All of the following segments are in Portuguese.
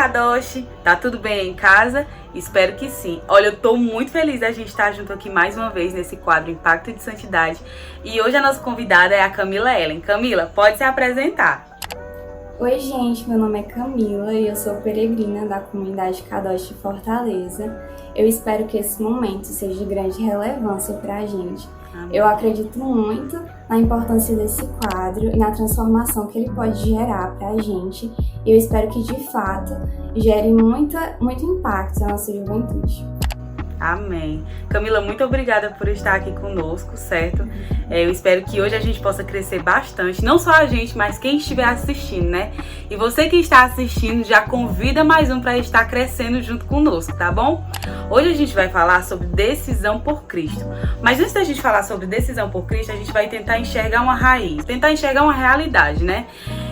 Kadoshi! Tá tudo bem aí em casa? Espero que sim. Olha, eu tô muito feliz da gente estar junto aqui mais uma vez nesse quadro Impacto de Santidade. E hoje a nossa convidada é a Camila Ellen. Camila, pode se apresentar. Oi gente, meu nome é Camila e eu sou peregrina da comunidade Kadoshi de Fortaleza. Eu espero que esse momento seja de grande relevância pra gente. Amém. Eu acredito muito na importância desse quadro e na transformação que ele pode gerar pra gente. E eu espero que de fato gere muito impacto na nossa juventude. Amém. Camila, muito obrigada por estar aqui conosco, certo? Eu espero que hoje a gente possa crescer bastante, não só a gente, mas quem estiver assistindo, né? E você que está assistindo, já convida mais um para estar crescendo junto conosco, tá bom? Hoje a gente vai falar sobre decisão por Cristo. Mas antes da gente falar sobre decisão por Cristo, a gente vai tentar enxergar uma raiz, tentar enxergar uma realidade, né?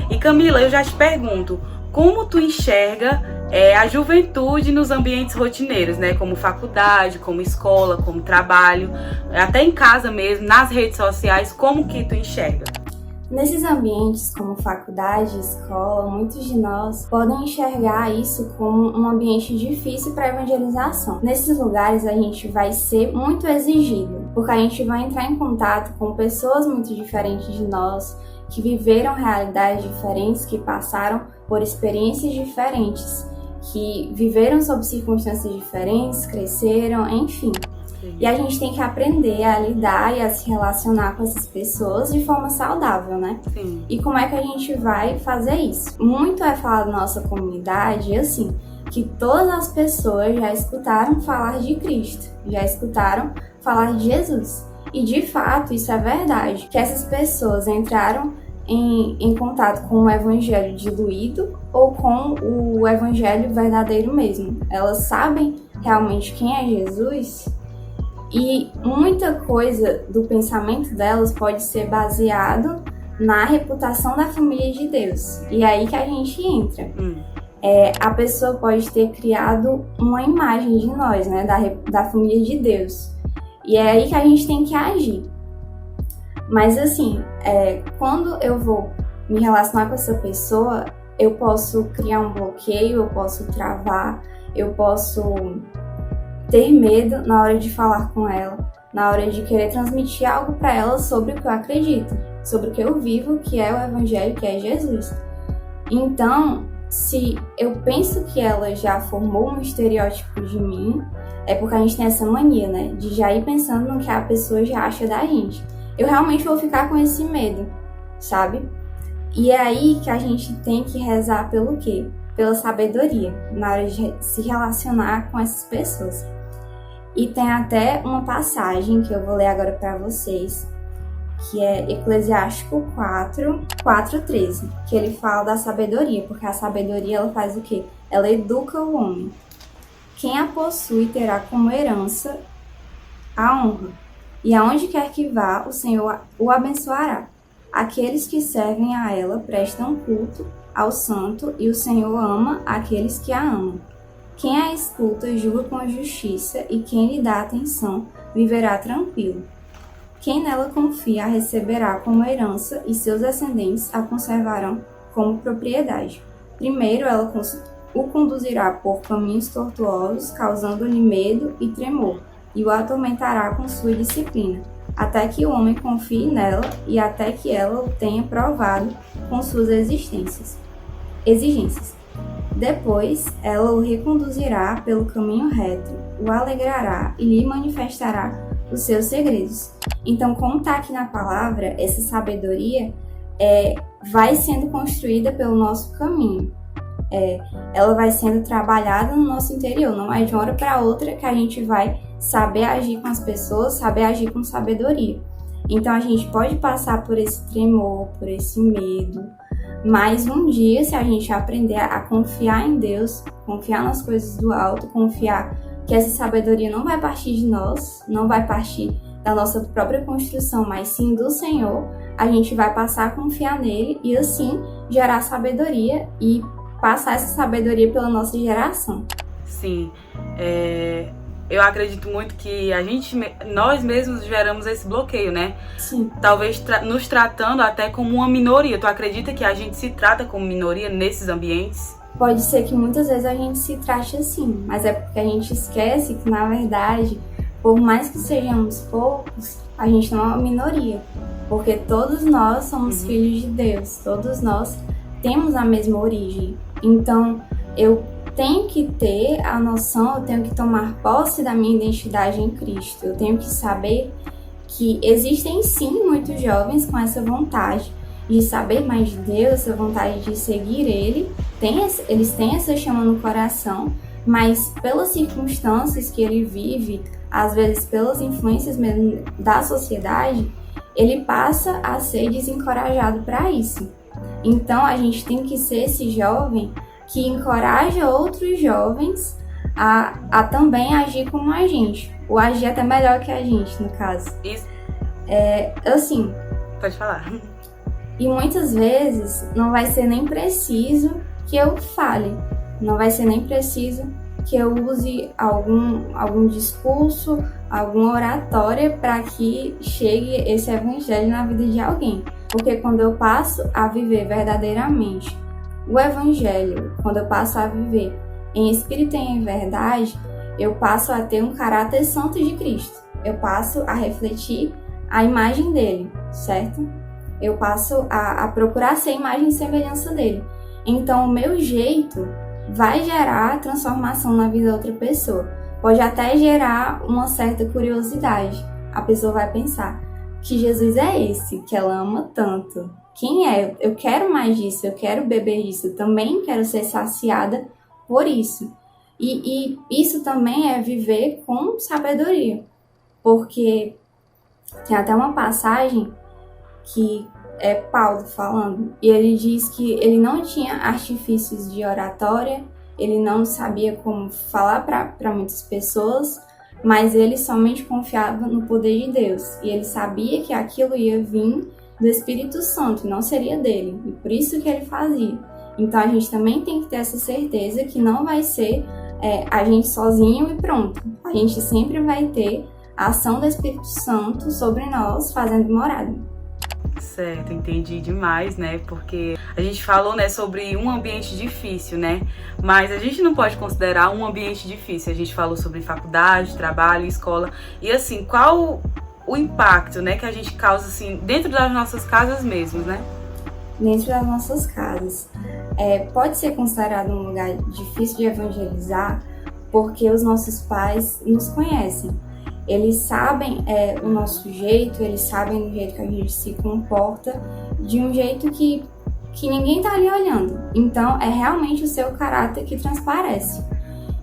E Camila, eu já te pergunto, como tu enxerga a juventude nos ambientes rotineiros, né? Como faculdade, como escola, como trabalho, até em casa mesmo, nas redes sociais, como que tu enxerga? Nesses ambientes como faculdade, escola, muitos de nós podem enxergar isso como um ambiente difícil para evangelização. Nesses lugares a gente vai ser muito exigido, porque a gente vai entrar em contato com pessoas muito diferentes de nós, que viveram realidades diferentes, que passaram por experiências diferentes, que viveram sob circunstâncias diferentes, cresceram, enfim. E a gente tem que aprender a lidar e a se relacionar com essas pessoas de forma saudável, né? Sim. E como é que a gente vai fazer isso? Muito é falado na nossa comunidade, assim, que todas as pessoas já escutaram falar de Cristo, já escutaram falar de Jesus. E de fato, isso é verdade, que essas pessoas entraram em contato com o evangelho diluído ou com o evangelho verdadeiro mesmo. Elas sabem realmente quem é Jesus e muita coisa do pensamento delas pode ser baseado na reputação da família de Deus. E é aí que a gente entra. A pessoa pode ter criado uma imagem de nós, né, da família de Deus. E é aí que a gente tem que agir. Mas assim, quando eu vou me relacionar com essa pessoa, eu posso criar um bloqueio, eu posso travar, eu posso ter medo na hora de falar com ela, na hora de querer transmitir algo para ela sobre o que eu acredito, sobre o que eu vivo, que é o Evangelho, que é Jesus. Então, se eu penso que ela já formou um estereótipo de mim, é porque a gente tem essa mania, né, de já ir pensando no que a pessoa já acha da gente. Eu realmente vou ficar com esse medo, sabe? E é aí que a gente tem que rezar pelo quê? Pela sabedoria, na hora de se relacionar com essas pessoas. E tem até uma passagem que eu vou ler agora para vocês, que é Eclesiástico 4:13, que ele fala da sabedoria, porque a sabedoria ela faz o quê? Ela educa o homem. Quem a possui terá como herança a honra. E aonde quer que vá, o Senhor o abençoará. Aqueles que servem a ela prestam culto ao santo, e o Senhor ama aqueles que a amam. Quem a escuta julga com justiça, e quem lhe dá atenção viverá tranquilo. Quem nela confia a receberá como herança, e seus descendentes a conservarão como propriedade. Primeiro ela o conduzirá por caminhos tortuosos, causando-lhe medo e tremor, e o atormentará com sua disciplina, até que o homem confie nela e até que ela o tenha provado com suas exigências. Depois, ela o reconduzirá pelo caminho reto, o alegrará e lhe manifestará os seus segredos. Então, como está aqui na palavra, essa sabedoria vai sendo construída pelo nosso caminho. Ela vai sendo trabalhada no nosso interior, não é de uma hora para outra que a gente vai saber agir com as pessoas, saber agir com sabedoria. Então a gente pode passar por esse tremor, por esse medo, mas um dia, se a gente aprender a confiar em Deus, confiar nas coisas do alto, confiar que essa sabedoria não vai partir de nós, não vai partir da nossa própria construção, mas sim do Senhor, a gente vai passar a confiar nele e assim gerar sabedoria e passar essa sabedoria pela nossa geração. Sim, eu acredito muito que nós mesmos geramos esse bloqueio, né? Sim. Talvez nos tratando até como uma minoria. Tu acredita que a gente se trata como minoria nesses ambientes? pode ser que muitas vezes a gente se trate assim, mas é porque a gente esquece que, na verdade, por mais que sejamos poucos, a gente não é uma minoria, porque todos nós somos filhos de Deus, todos nós temos a mesma origem. Então, eu tenho que ter a noção, eu tenho que tomar posse da minha identidade em Cristo, eu tenho que saber que existem sim muitos jovens com essa vontade de saber mais de Deus, essa vontade de seguir Ele, eles têm essa chama no coração, mas pelas circunstâncias que ele vive, às vezes pelas influências mesmo da sociedade, ele passa a ser desencorajado para isso. Então a gente tem que ser esse jovem que encoraja outros jovens a também agir como a gente. O agir até melhor que a gente, no caso. Isso. Assim. Pode falar. E muitas vezes não vai ser nem preciso que eu fale. Não vai ser nem preciso que eu use algum discurso, alguma oratória para que chegue esse evangelho na vida de alguém. Porque quando eu passo a viver verdadeiramente o evangelho, quando eu passo a viver em espírito e em verdade, eu passo a ter um caráter santo de Cristo. Eu passo a refletir a imagem dele, certo? Eu passo a procurar ser a imagem e semelhança dele. Então, o meu jeito vai gerar transformação na vida da outra pessoa. Pode até gerar uma certa curiosidade. A pessoa vai pensar, que Jesus é esse que ela ama tanto? Quem é? Eu quero mais disso, eu quero beber disso, eu também quero ser saciada por isso. E isso também é viver com sabedoria. Porque tem até uma passagem que é Paulo falando, e ele diz que ele não tinha artifícios de oratória, ele não sabia como falar para muitas pessoas, mas ele somente confiava no poder de Deus, e ele sabia que aquilo ia vir do Espírito Santo, não seria dele, e por isso que ele fazia. Então a gente também tem que ter essa certeza que não vai ser a gente sozinho e pronto, a gente sempre vai ter a ação do Espírito Santo sobre nós, fazendo morada. Certo, entendi demais, né? Porque a gente falou, né, sobre um ambiente difícil, né? Mas a gente não pode considerar um ambiente difícil. A gente falou sobre faculdade, trabalho, escola. E assim, qual o impacto, né, que a gente causa assim dentro das nossas casas mesmo, né? Dentro das nossas casas. Pode ser considerado um lugar difícil de evangelizar porque os nossos pais nos conhecem. Eles sabem o nosso jeito, eles sabem do jeito que a gente se comporta, de um jeito que ninguém tá ali olhando. Então, é realmente o seu caráter que transparece.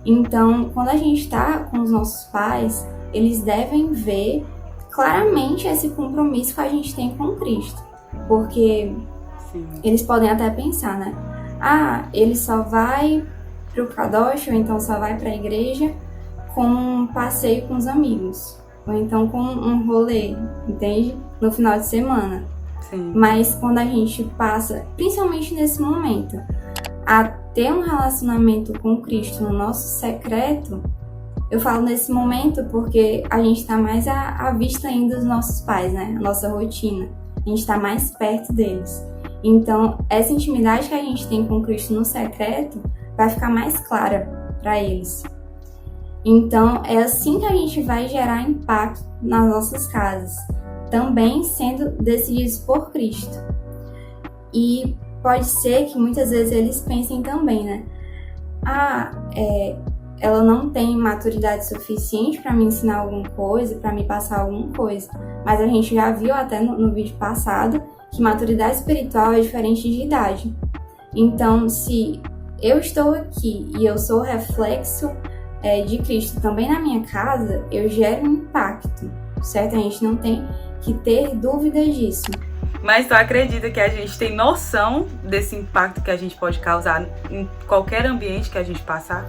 Então, quando a gente tá com os nossos pais, eles devem ver claramente esse compromisso que a gente tem com Cristo. Porque Sim. Eles podem até pensar, né? Ele só vai pro kadosh, ou então só vai pra igreja com um passeio com os amigos, ou então com um rolê, entende? No final de semana. Sim. Mas quando a gente passa, principalmente nesse momento, a ter um relacionamento com Cristo no nosso secreto, eu falo nesse momento porque a gente está mais à vista ainda dos nossos pais, né? A nossa rotina. A gente está mais perto deles. Então, essa intimidade que a gente tem com Cristo no secreto vai ficar mais clara para eles. Então, é assim que a gente vai gerar impacto nas nossas casas, também sendo decididos por Cristo. E pode ser que muitas vezes eles pensem também, né? Ela não tem maturidade suficiente para me ensinar alguma coisa, para me passar alguma coisa. Mas a gente já viu até no vídeo passado que maturidade espiritual é diferente de idade. Então, se eu estou aqui e eu sou o reflexo de Cristo também na minha casa, eu gero um impacto, certo? A gente não tem que ter dúvidas disso. Mas tu acredita que a gente tem noção desse impacto que a gente pode causar em qualquer ambiente que a gente passar?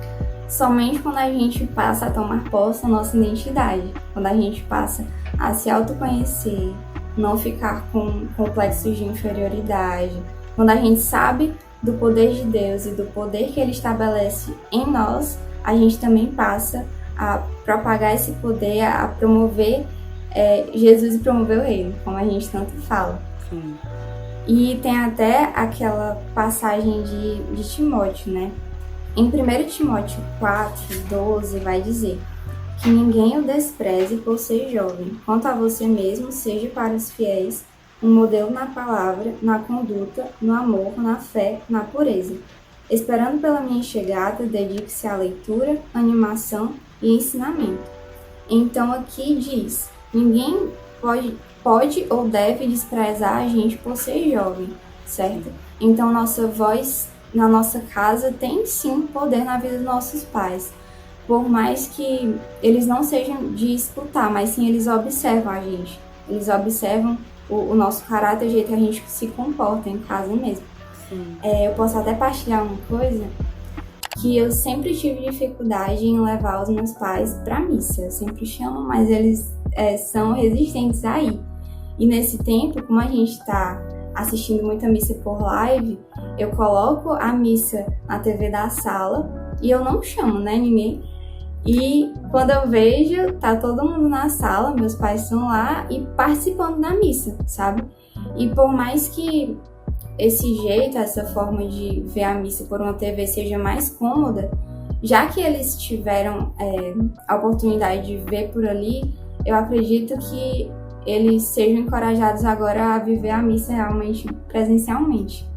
Somente quando a gente passa a tomar posse da nossa identidade, quando a gente passa a se autoconhecer, não ficar com complexos de inferioridade, quando a gente sabe do poder de Deus e do poder que Ele estabelece em nós, a gente também passa a propagar esse poder, a promover Jesus e promover o reino, como a gente tanto fala. Sim. E tem até aquela passagem de Timóteo, né? Em 1 Timóteo 4:12 vai dizer que ninguém o despreze por ser jovem. Quanto a você mesmo, seja para os fiéis um modelo na palavra, na conduta, no amor, na fé, na pureza. Esperando pela minha chegada, dedique-se à leitura, animação e ensinamento. Então aqui diz, ninguém pode ou deve desprezar a gente por ser jovem, certo? Então nossa voz na nossa casa tem sim poder na vida dos nossos pais. Por mais que eles não sejam de escutar, mas sim eles observam a gente. Eles observam o nosso caráter, o jeito que a gente se comporta em casa mesmo. Eu posso até partilhar uma coisa, que eu sempre tive dificuldade em levar os meus pais para missa. Eu sempre chamo, mas eles são resistentes aí. E nesse tempo, como a gente está assistindo muita missa por live, eu coloco a missa na TV da sala e eu não chamo, né, ninguém. E quando eu vejo, tá todo mundo na sala, meus pais estão lá e participando da missa, sabe? E por mais que esse jeito, essa forma de ver a missa por uma TV seja mais cômoda, já que eles tiveram a oportunidade de ver por ali, eu acredito que eles sejam encorajados agora a viver a missa realmente presencialmente.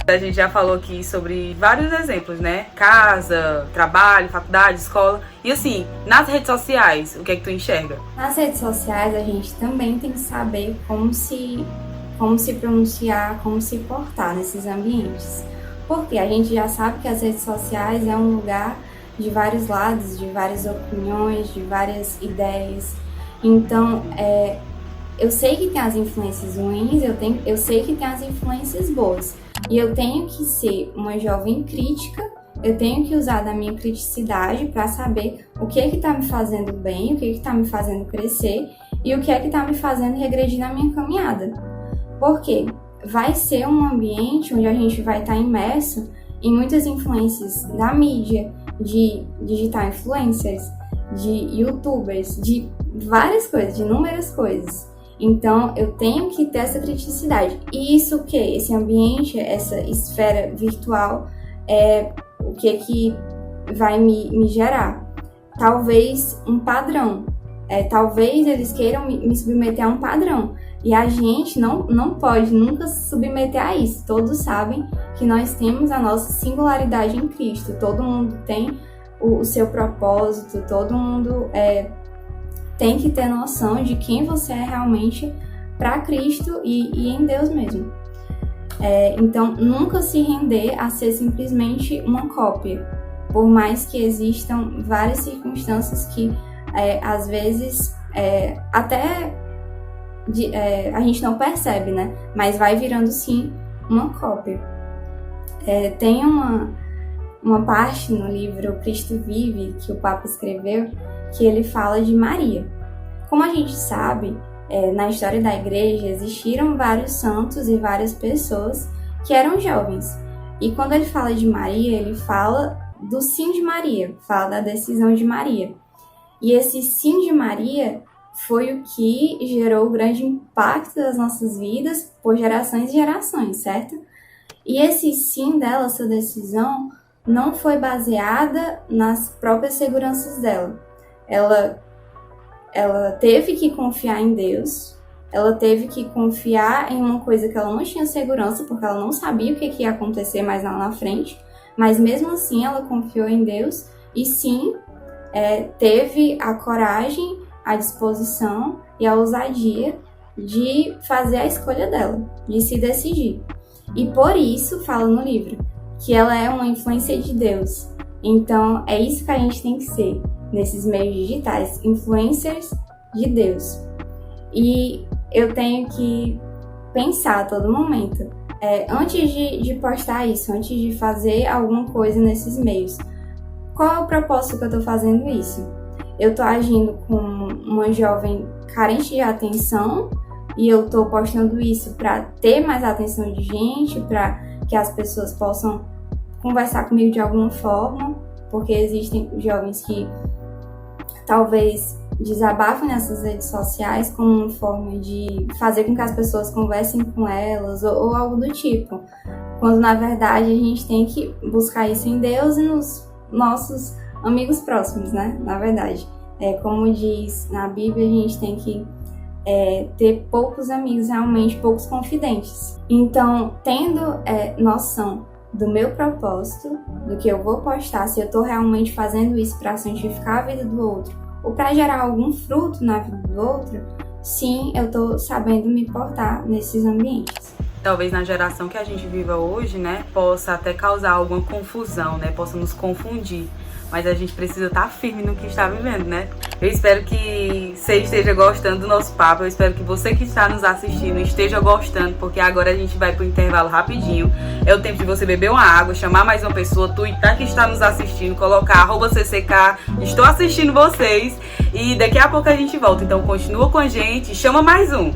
A gente já falou aqui sobre vários exemplos, né? Casa, trabalho, faculdade, escola. E assim, nas redes sociais, o que é que tu enxerga? Nas redes sociais, a gente também tem que saber como se pronunciar, como se portar nesses ambientes. Porque a gente já sabe que as redes sociais é um lugar de vários lados, de várias opiniões, de várias ideias. Então, eu sei que tem as influências ruins, eu sei que tem as influências boas. E eu tenho que ser uma jovem crítica, eu tenho que usar da minha criticidade para saber o que é que está me fazendo bem, o que é que está me fazendo crescer e o que é que está me fazendo regredir na minha caminhada. Porque vai ser um ambiente onde a gente vai estar imerso em muitas influências da mídia, de digital influencers, de youtubers, de várias coisas, de inúmeras coisas. Então, eu tenho que ter essa criticidade. E isso o que? Esse ambiente, essa esfera virtual, o que vai me gerar? Talvez um padrão. Talvez eles queiram me submeter a um padrão. E a gente não pode nunca se submeter a isso. Todos sabem que nós temos a nossa singularidade em Cristo. Todo mundo tem o seu propósito, todo mundo tem que ter noção de quem você é realmente para Cristo e em Deus mesmo. Então, nunca se render a ser simplesmente uma cópia, por mais que existam várias circunstâncias que, às vezes, a gente não percebe, né? Mas vai virando, sim, uma cópia. Tem uma parte no livro Cristo Vive, que o Papa escreveu, que ele fala de Maria. Como a gente sabe, na história da igreja existiram vários santos e várias pessoas que eram jovens. E quando ele fala de Maria, ele fala do sim de Maria, fala da decisão de Maria. E esse sim de Maria foi o que gerou o grande impacto das nossas vidas por gerações e gerações, certo? E esse sim dela, essa decisão, não foi baseada nas próprias seguranças dela. Ela teve que confiar em Deus, ela teve que confiar em uma coisa que ela não tinha segurança, porque ela não sabia o que ia acontecer mais lá na frente, mas mesmo assim ela confiou em Deus e sim, teve a coragem, a disposição e a ousadia de fazer a escolha dela, de se decidir. E por isso, fala no livro, que ela é uma influência de Deus. Então, é isso que a gente tem que ser nesses meios digitais, influencers de Deus. E eu tenho que pensar a todo momento, antes de postar isso, antes de fazer alguma coisa nesses meios, qual é o propósito que eu estou fazendo isso? Eu estou agindo como uma jovem carente de atenção e eu estou postando isso para ter mais atenção de gente, para que as pessoas possam conversar comigo de alguma forma, porque existem jovens que talvez desabafem nessas redes sociais como uma forma de fazer com que as pessoas conversem com elas ou algo do tipo. Quando, na verdade, a gente tem que buscar isso em Deus e nos nossos amigos próximos, né? Na verdade. Como diz na Bíblia, a gente tem que ter poucos amigos, realmente poucos confidentes. Então, tendo noção do meu propósito, do que eu vou postar, se eu estou realmente fazendo isso para santificar a vida do outro ou para gerar algum fruto na vida do outro, sim, eu estou sabendo me portar nesses ambientes. Talvez na geração que a gente viva hoje, né, possa até causar alguma confusão, né, possa nos confundir. Mas a gente precisa estar firme no que está vivendo, né? Eu espero que você esteja gostando do nosso papo. Eu espero que você que está nos assistindo esteja gostando, porque agora a gente vai para o intervalo rapidinho. É o tempo de você beber uma água, chamar mais uma pessoa, tuitar que está nos assistindo, colocar @CCK, estou assistindo vocês. E daqui a pouco a gente volta. Então continua com a gente, chama mais um.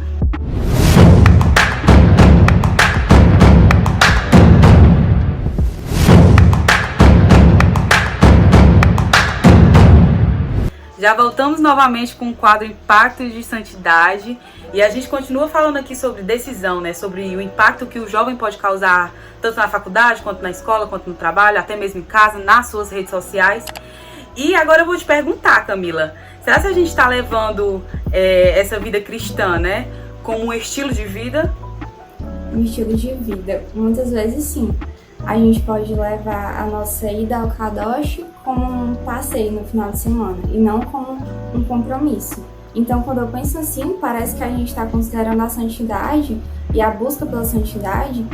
Já voltamos novamente com o quadro Impactos de Santidade e a gente continua falando aqui sobre decisão, né? Sobre o impacto que o jovem pode causar tanto na faculdade, quanto na escola, quanto no trabalho, até mesmo em casa, nas suas redes sociais. E agora eu vou te perguntar, Camila, será que a gente está levando essa vida cristã, né, como um estilo de vida? Um estilo de vida, muitas vezes sim. A gente pode levar a nossa ida ao Kadosh como um passeio no final de semana e não como um compromisso. Então, quando eu penso assim, parece que a gente está considerando a santidade e a busca pela santidade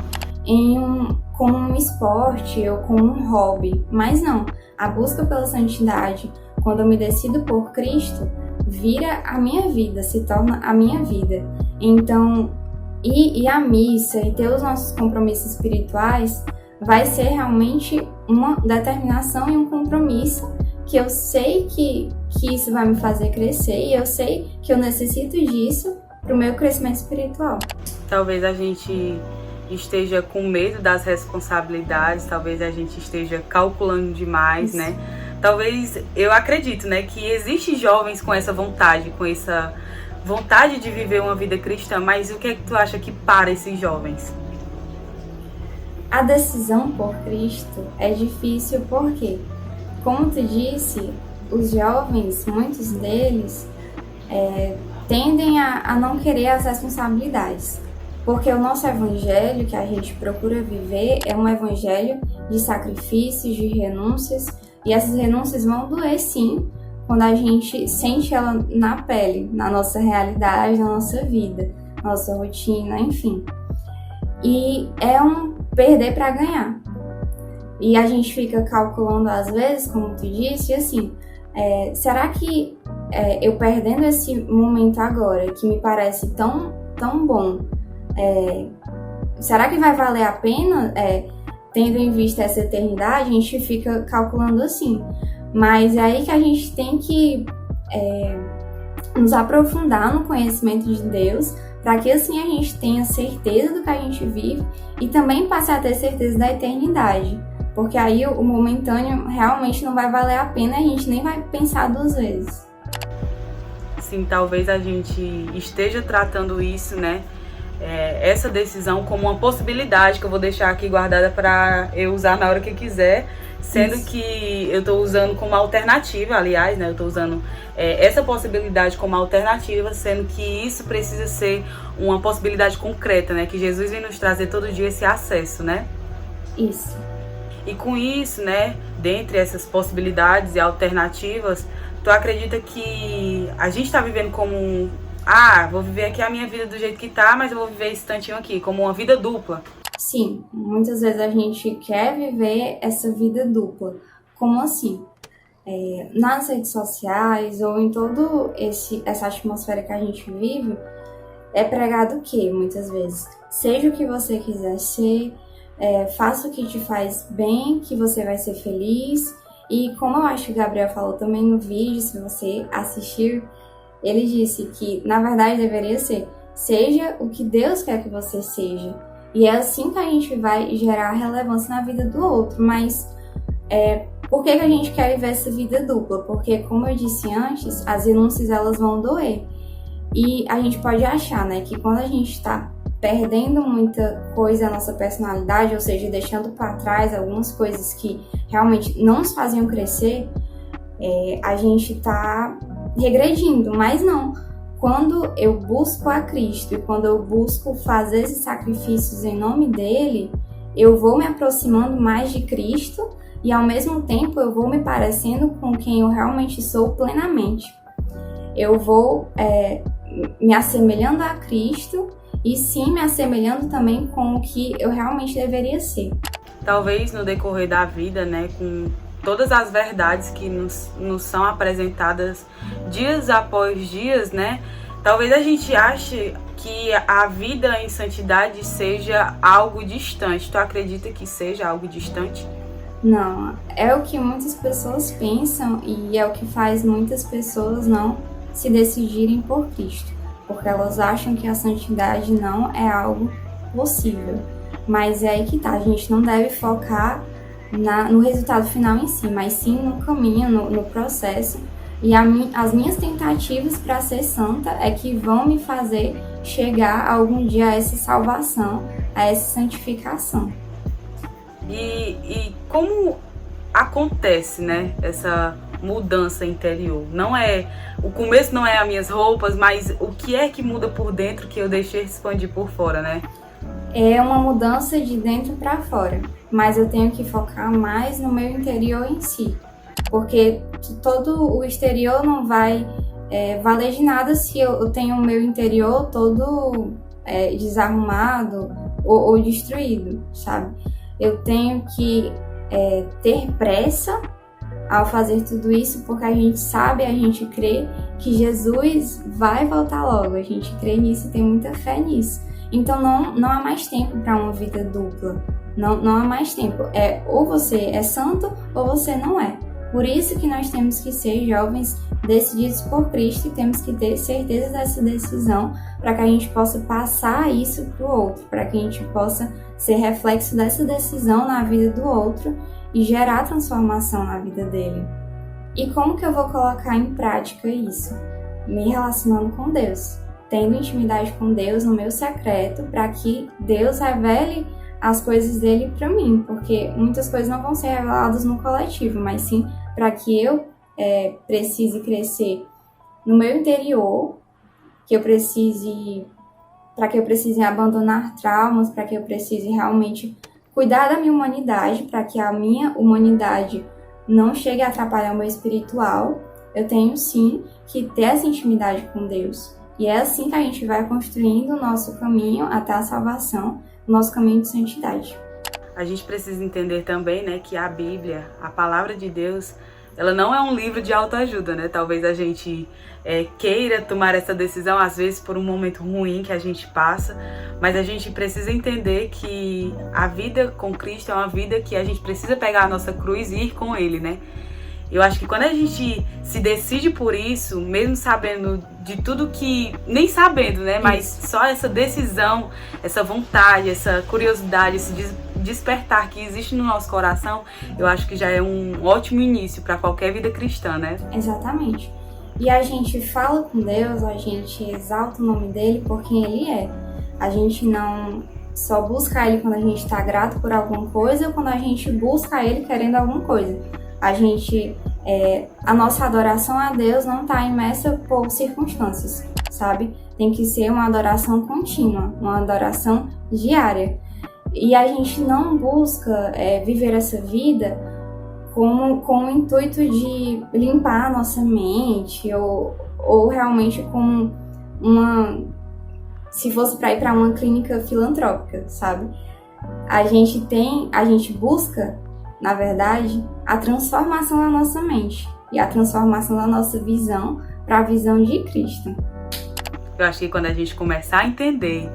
como um esporte ou como um hobby. Mas não, a busca pela santidade, quando eu me decido por Cristo, vira a minha vida, se torna a minha vida. Então, ir à missa e ter os nossos compromissos espirituais vai ser realmente uma determinação e um compromisso que eu sei que isso vai me fazer crescer e eu sei que eu necessito disso para o meu crescimento espiritual. Talvez a gente esteja com medo das responsabilidades, talvez a gente esteja calculando demais, isso, né? Talvez, eu acredito, né, que existem jovens com essa vontade de viver uma vida cristã, mas o que é que tu acha que para esses jovens? A decisão por Cristo é difícil porque, como tu disse, os jovens, muitos deles, tendem a não querer as responsabilidades. Porque o nosso evangelho que a gente procura viver é um evangelho de sacrifícios, de renúncias, e essas renúncias vão doer sim, quando a gente sente ela na pele, na nossa realidade, na nossa vida, na nossa rotina, enfim. E é um perder para ganhar. E a gente fica calculando às vezes, como tu disse, assim, será que eu perdendo esse momento agora, que me parece tão bom, será que vai valer a pena, tendo em vista essa eternidade? A gente fica calculando assim. Mas é aí que a gente tem que nos aprofundar no conhecimento de Deus, para que assim a gente tenha certeza do que a gente vive e também passe a ter certeza da eternidade. Porque aí o momentâneo realmente não vai valer a pena e a gente nem vai pensar duas vezes. Sim, talvez a gente esteja tratando isso, né? Essa decisão como uma possibilidade que eu vou deixar aqui guardada para eu usar na hora que quiser, sendo isso, que eu estou usando como alternativa, aliás, né? Eu estou usando essa possibilidade como alternativa, sendo que isso precisa ser uma possibilidade concreta, né? Que Jesus vem nos trazer todo dia esse acesso, né? Isso. E com isso, né, dentre essas possibilidades e alternativas, tu acredita que a gente está vivendo como vou viver aqui a minha vida do jeito que tá, mas eu vou viver esse tantinho aqui, como uma vida dupla? Sim, muitas vezes a gente quer viver essa vida dupla. Como assim? Nas redes sociais ou em todo essa atmosfera que a gente vive, é pregado o quê? Muitas vezes, seja o que você quiser ser, faça o que te faz bem, que você vai ser feliz. E como eu acho que o Gabriel falou também no vídeo, se você assistir, ele disse que, na verdade, deveria ser: seja o que Deus quer que você seja. E é assim que a gente vai gerar relevância na vida do outro. Mas, Por que a gente quer viver essa vida dupla? Porque, como eu disse antes, as renúncias elas vão doer. E a gente pode achar, né, que quando a gente está perdendo muita coisa da nossa personalidade, ou seja, deixando para trás algumas coisas que realmente não nos faziam crescer, a gente está regredindo, mas não. Quando eu busco a Cristo e quando eu busco fazer esses sacrifícios em nome dele, eu vou me aproximando mais de Cristo e ao mesmo tempo eu vou me parecendo com quem eu realmente sou plenamente. Eu vou me assemelhando a Cristo e sim me assemelhando também com o que eu realmente deveria ser. Talvez no decorrer da vida, né, com todas as verdades que nos são apresentadas dias após dias, né, talvez a gente ache que a vida em santidade seja algo distante. Tu acredita que seja algo distante? Não, é o que muitas pessoas pensam e é o que faz muitas pessoas não se decidirem por Cristo, porque elas acham que a santidade não é algo possível. Mas é aí que tá, a gente não deve focar no resultado final em si, mas sim no caminho, no processo. E as minhas tentativas para ser santa é que vão me fazer chegar algum dia a essa salvação, a essa santificação. E como acontece, né, essa mudança interior? O começo não é as minhas roupas, mas o que é que muda por dentro que eu deixei expandir por fora, né? É uma mudança de dentro para fora, mas eu tenho que focar mais no meu interior em si, porque todo o exterior não vai valer de nada se eu tenho o meu interior todo desarrumado ou destruído, sabe? Eu tenho que ter pressa ao fazer tudo isso, porque a gente sabe, a gente crê que Jesus vai voltar logo, a gente crê nisso e tem muita fé nisso. Então não há mais tempo para uma vida dupla, não há mais tempo. Ou você é santo ou você não é. Por isso que nós temos que ser jovens decididos por Cristo e temos que ter certeza dessa decisão para que a gente possa passar isso para o outro, para que a gente possa ser reflexo dessa decisão na vida do outro e gerar transformação na vida dele. E como que eu vou colocar em prática isso? Me relacionando com Deus, tendo intimidade com Deus no meu secreto, para que Deus revele as coisas dele para mim, porque muitas coisas não vão ser reveladas no coletivo, mas sim para que eu precise crescer no meu interior, para que eu precise abandonar traumas, para que eu precise realmente cuidar da minha humanidade, para que a minha humanidade não chegue a atrapalhar o meu espiritual. Eu tenho sim que ter essa intimidade com Deus. E é assim que a gente vai construindo o nosso caminho até a salvação, o nosso caminho de santidade. A gente precisa entender também, né, que a Bíblia, a palavra de Deus, ela não é um livro de autoajuda, né? Talvez a gente queira tomar essa decisão, às vezes por um momento ruim que a gente passa, mas a gente precisa entender que a vida com Cristo é uma vida que a gente precisa pegar a nossa cruz e ir com Ele, né? Eu acho que quando a gente se decide por isso, mesmo sabendo de tudo que... Nem sabendo, né? Mas só essa decisão, essa vontade, essa curiosidade, esse despertar que existe no nosso coração, eu acho que já é um ótimo início para qualquer vida cristã, né? Exatamente. E a gente fala com Deus, a gente exalta o nome dele por quem ele é. A gente não só busca ele quando a gente está grato por alguma coisa ou quando a gente busca ele querendo alguma coisa. A nossa adoração a Deus não está imersa por circunstâncias, sabe? Tem que ser uma adoração contínua, uma adoração diária. E a gente não busca viver essa vida com o intuito de limpar a nossa mente ou realmente com se fosse para ir para uma clínica filantrópica, sabe? A gente busca, na verdade, a transformação da nossa mente e a transformação da nossa visão para a visão de Cristo. Eu acho que quando a gente começar a entender,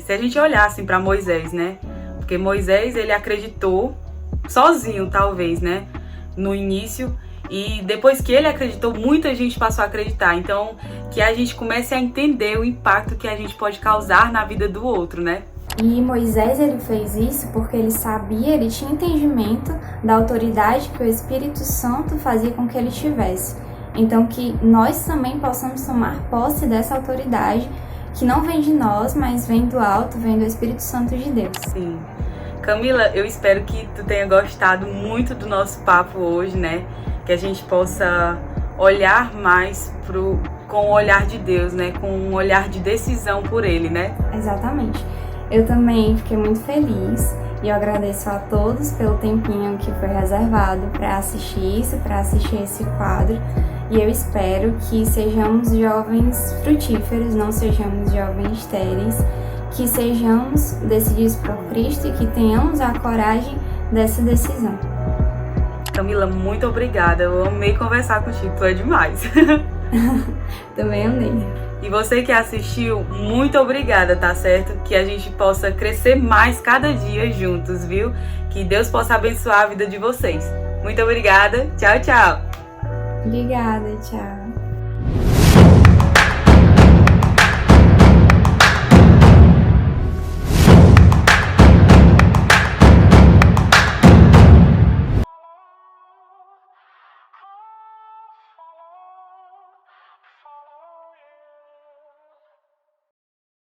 se a gente olhar assim para Moisés, né? Porque Moisés, ele acreditou sozinho, talvez, né? No início. E depois que ele acreditou, muita gente passou a acreditar. Então, que a gente comece a entender o impacto que a gente pode causar na vida do outro, né? E Moisés, ele fez isso porque ele sabia, ele tinha entendimento da autoridade que o Espírito Santo fazia com que ele tivesse. Então, que nós também possamos tomar posse dessa autoridade que não vem de nós, mas vem do alto, vem do Espírito Santo de Deus. Sim. Camila, eu espero que tu tenha gostado muito do nosso papo hoje, né? Que a gente possa olhar mais com o olhar de Deus, né? Com um olhar de decisão por Ele, né? Exatamente. Eu também fiquei muito feliz e eu agradeço a todos pelo tempinho que foi reservado para assistir isso, para assistir esse quadro. E eu espero que sejamos jovens frutíferos, não sejamos jovens estéreis, que sejamos decididos por Cristo e que tenhamos a coragem dessa decisão. Camila, muito obrigada. Eu amei conversar contigo, tu é demais. Também amei. E você que assistiu, muito obrigada, tá certo? Que a gente possa crescer mais cada dia juntos, viu? Que Deus possa abençoar a vida de vocês. Muito obrigada. Tchau, tchau. Obrigada, tchau.